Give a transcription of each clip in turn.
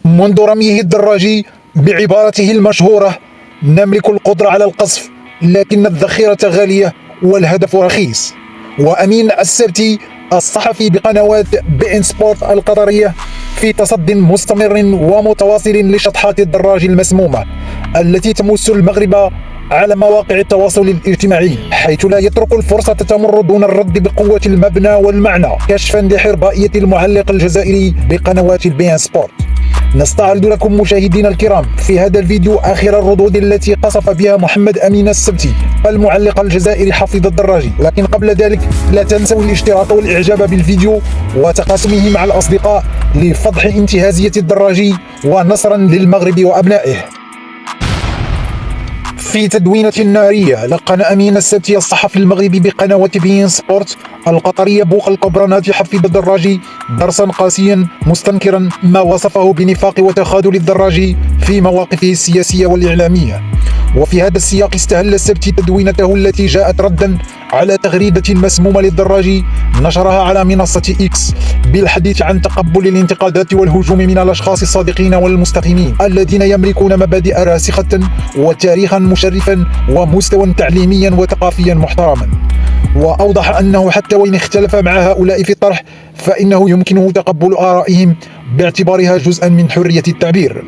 منذ رميه الدراجي بعبارته المشهورة: نملك القدرة على القصف لكن الذخيرة غالية والهدف رخيص. وأمين السبتي الصحفي بقنوات بي إن سبورت القطرية في تصد مستمر ومتواصل لشطحات الدراج المسمومة التي تمس المغرب على مواقع التواصل الاجتماعي، حيث لا يترك الفرصة تمر دون الرد بقوة المبنى والمعنى، كشفا لحربائية المعلق الجزائري بقنوات البي إن سبورت. نستعرض لكم مشاهدينا الكرام في هذا الفيديو آخر الردود التي قصف بها محمد أمين السبتي المعلق الجزائري حفيظ الدراجي. لكن قبل ذلك لا تنسوا الاشتراك والإعجاب بالفيديو وتقاسمه مع الأصدقاء لفضح انتهازية الدراجي ونصرا للمغرب وأبنائه. في تدوينة نارية لقن أمين السبتي الصحفي المغربي بقناة بي إن سبورت القطرية بوق الكبرانات حفيظ الدراجي درسا قاسيا، مستنكرا ما وصفه بنفاق وتخاذل الدراجي في مواقفه السياسية والإعلامية. وفي هذا السياق استهل السبتي تدوينته التي جاءت ردا على تغريدة مسمومة للدراجي نشرها على منصة إكس بالحديث عن تقبل الانتقادات والهجوم من الأشخاص الصادقين والمستقيمين الذين يملكون مبادئ راسخة وتاريخا مشرفا ومستوى تعليميا وثقافيا محترما. وأوضح أنه حتى وإن اختلف مع هؤلاء في الطرح فإنه يمكنه تقبل آرائهم باعتبارها جزءا من حرية التعبير.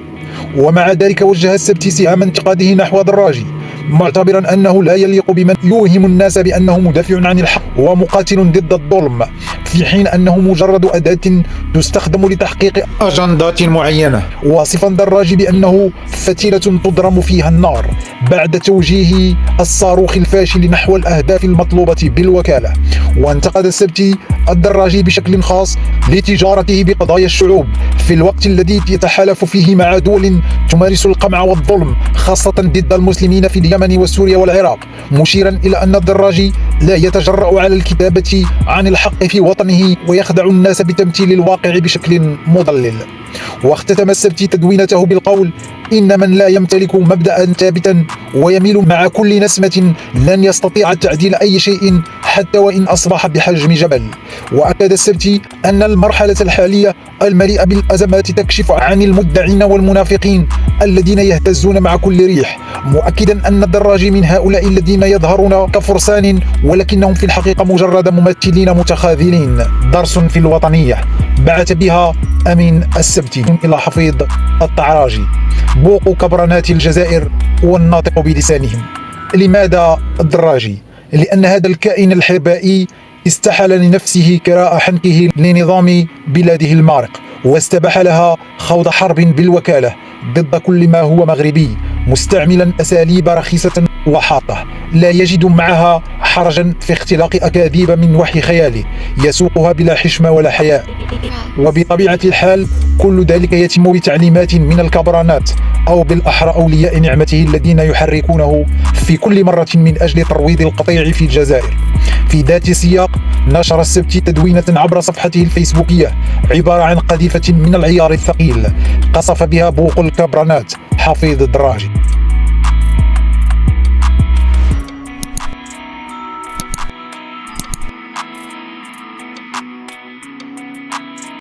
ومع ذلك وجه السبتي سهام انتقاده نحو دراجي معتبرا أنه لا يليق بمن يوهم الناس بأنه مدافع عن الحق ومقاتل ضد الظلم، في حين أنه مجرد أداة تستخدم لتحقيق أجندات معينة، واصفا دراجي بأنه فتيلة تضرم فيها النار بعد توجيه الصاروخ الفاشل نحو الأهداف المطلوبة بالوكالة. وانتقد السبتي الدراجي بشكل خاص لتجارته بقضايا الشعوب في الوقت الذي يتحالف فيه مع دول تمارس القمع والظلم خاصة ضد المسلمين في اليمن وسوريا والعراق، مشيرا إلى أن الدراجي لا يتجرأ على الكتابة عن الحق في وطنه ويخدع الناس بتمثيل الواقع بشكل مضلل. واختتم السبتي تدوينته بالقول: إن من لا يمتلك مبدأ ثابتا ويميل مع كل نسمة لن يستطيع تعديل أي شيء حتى وإن أصبح بحجم جبل. وأكد السبتي أن المرحلة الحالية المليئة بالأزمات تكشف عن المدعين والمنافقين الذين يهتزون مع كل ريح، مؤكدا أن الدراجي من هؤلاء الذين يظهرون كفرسان ولكنهم في الحقيقة مجرد ممثلين متخاذلين. درس في الوطنية بعث بها أمين السبتي إلى حفيظ الدراجي: بوق كبرنات الجزائر والناطق بلسانهم. لماذا الدراجي؟ لأن هذا الكائن الحربائي استحل لنفسه كراء حنكه لنظام بلاده المارق، واستباح لها خوض حرب بالوكالة ضد كل ما هو مغربي، مستعملا أساليب رخيصة وحاطة لا يجد معها حرجا في اختلاق أكاذيب من وحي خياله يسوقها بلا حشمة ولا حياء. وبطبيعة الحال كل ذلك يتم بتعليمات من الكبرانات أو بالأحرى أولياء نعمته الذين يحركونه في كل مرة من أجل ترويض القطيع في الجزائر. في ذات السياق نشر السبتي تدوينة عبر صفحته الفيسبوكية عبارة عن قذيفة من العيار الثقيل قصف بها بوق الكبرانات حفيظ الدراجي.